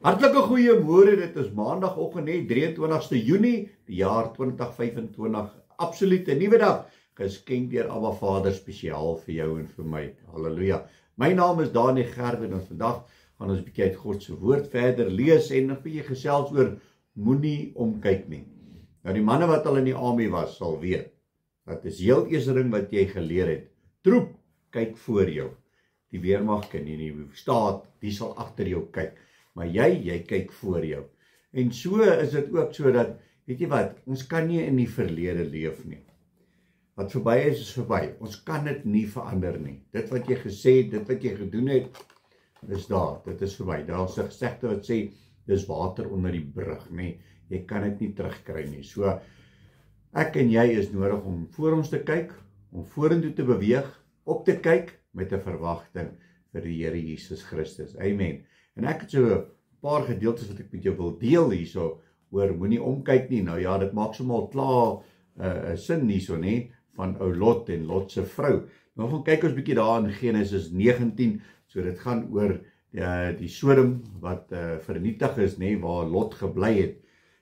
Hartlike goeiemôre, dit is maandagoggend, 23ste Junie, die jaar 2025, absoluut 'n nuwe dag, geskenk deur Abba Vader spesiaal vir jou en vir my. Halleluja. My naam is Dani Gerben en vandag gaan ons 'n bietjie uit God se woord verder lees en 'n bietjie gesels oor moenie omkyk nie. Nou die manne wat al in die army was, sal weet, dat is heel eerste ding wat jy geleer het. Troep, kyk voor jou. Die weermag en die staat, die sal agter jou kyk. Maar jy kyk voor jou. En so is dit ook so dat, weet jy wat, ons kan nie in die verlede leef nie. Wat verby is verby. Ons kan dit nie verander nie. Dit wat jy gesê het, dit wat jy gedoen het, is daar, dit is verby. Daar is 'n gesegde wat sê, dis water onder die brug, nee. Jy kan dit nie terugkry nie. So, ek en jy is nodig om voor ons te kyk, om vorentoe te beweeg, op te kyk met 'n verwagting vir die Here Jesus Christus. Amen. En ek het so 'n paar gedeeltes wat ek met jou wil deel hierso oor moenie omkyk nie. Nou ja, dit maak somal klaar 'n sin hierso, nê, van ou Lot en Lot se vrou. Nou gaan kyk ons bietjie daar in Genesis 19. So dit gaan oor die Sodom wat vernietig is, nê, waar Lot gebly het.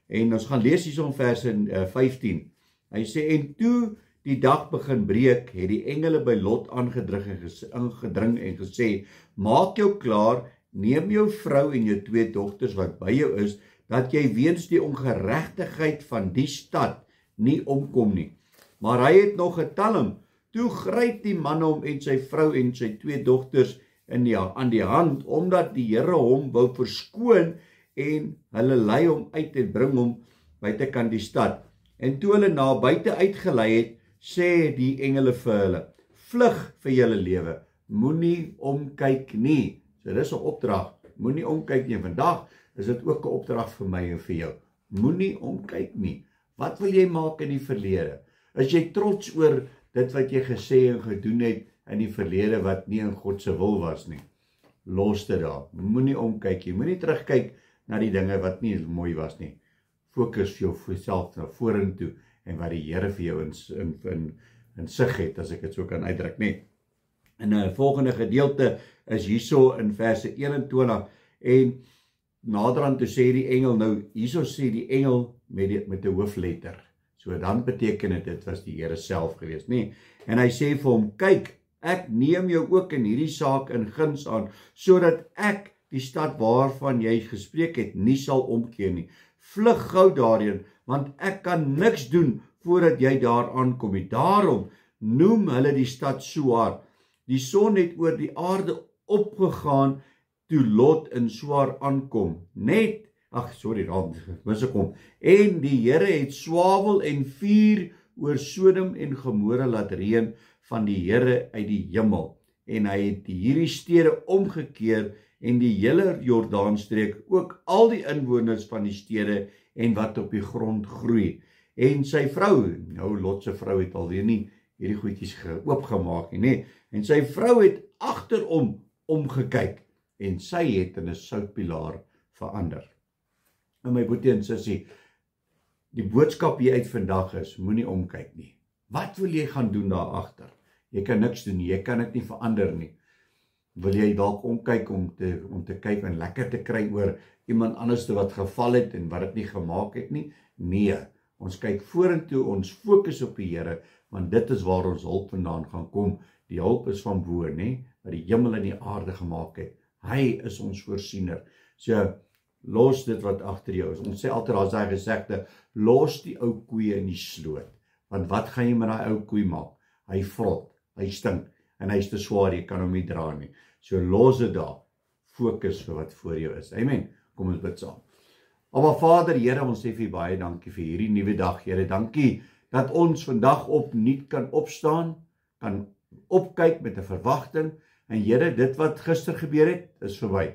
En ons gaan lees hierso in vers 15. Hy sê, en toe die dag begin breek, het die engele by Lot ingedring en gesê, maak jou klaar, neem jou vrou en jou 2 dogters wat by jou is, dat jy weens die ongeregtigheid van die stad nie omkom nie. Maar hy het nog 'n talm. Toe gryp die man hom en sy vrou en sy 2 dogters aan die hand, omdat die Here hom wou verskoon en hulle lei hom uit en bring hom buitekant die stad. En toe hulle na buite uitgelei het, sê die engele vir hulle, vlug vir julle lewe, moenie omkyk nie. So dis 'n opdrag, moenie omkyk nie. Vandag is dit ook 'n opdrag vir my en vir jou. Moenie omkyk nie. Wat wil jy maak in die verlede? Is jy trots oor dit wat jy gesê en gedoen het in die verlede wat nie in God se wil was nie? Los dit daar. Moenie omkyk nie. Moenie terugkyk na die dinge wat nie mooi was nie. Fokus vir jouself na vorentoe en wat die Here vir jou in sig het, as ek dit so kan uitdruk, nee. En 'n volgende gedeelte is hierso in verse 21 en naderhand toe sê die engel, nou hierso sê die engel met 'n hoofletter. So dan beteken dit was die Here self gewees, nee. En hy sê vir hom, kyk, ek neem jou ook in hierdie saak in guns aan, sodat ek die stad waarvan jy gespreek het nie sal omkeer nie. Vlug gou daarheen, want ek kan niks doen voordat jy daar aankom nie. Daarom noem hulle die stad Soar. Die son het oor die aarde opgegaan toe Lot in Soar aankom. En die Here het swavel en vuur oor Sodom en Gomorra laat reën van die Here uit die hemel. En hy het hierdie stede omgekeer en die hele Jordaanstreek, ook al die inwoners van die stede en wat op die grond groei. En sy vrou, nou Lot se vrou het alweer nie hierdie goedjies oopgemaak nie, nee. En sy vrou het agterom omgekyk en sy het in 'n soutpilaar verander. En my boetie en sussie, die boodskap hier uit vandag is, moenie omkyk nie. Wat wil jy gaan doen daar agter? Jy kan niks doen nie, jy kan dit nie verander nie. Wil jy dalk omkyk om te kyk en lekker te kry oor iemand anders wat geval het en wat dit nie gemaak het nie? Nee, ons kyk vorentoe, ons fokus op die Here, want dit is waar ons hulp vandaan gaan kom. Die hulp is van bo, nee, wat die hemel en die aarde gemaak het. Hy is ons voorsiener. So, los dit wat agter jou is. Ons sê altyd, daar's daai gesegde, los die ou koeie in die sloot. Want wat gaan jy met daai ou koei maak? Hy vrot, hy stink, en hy is te swaar, jy kan hom nie dra nie. So los dit daar, fokus vir wat voor jou is. Amen. Kom ons bid saam. Aba Vader, Here, ons sê vir U baie dankie vir hierdie nuwe dag, Here. Dankie dat ons vandag opnuut kan opstaan, kan opkyk met 'n verwagting. En Here, dit wat gister gebeur het, is verby.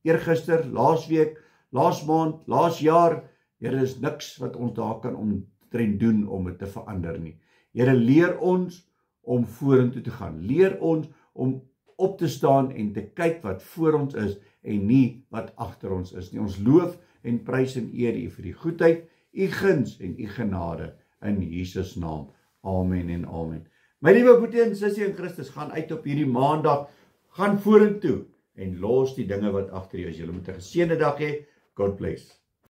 Eergister, laasweek, laas maand, laas jaar, Here, is niks wat ons daar kan omtrent doen om dit te verander nie. Here, leer ons om vorentoe te gaan. Leer ons om op te staan en te kyk wat voor ons is en nie wat agter ons is nie. Ons loof en prys en eer U vir die goedheid, U guns en U genade in Jesus naam. Amen en amen. My liewe broer en sussie in Christus, gaan uit op hierdie maandag, gaan vorentoe en los die dinge wat agter jou is. Julle moet 'n geseënde dag hê. God bless.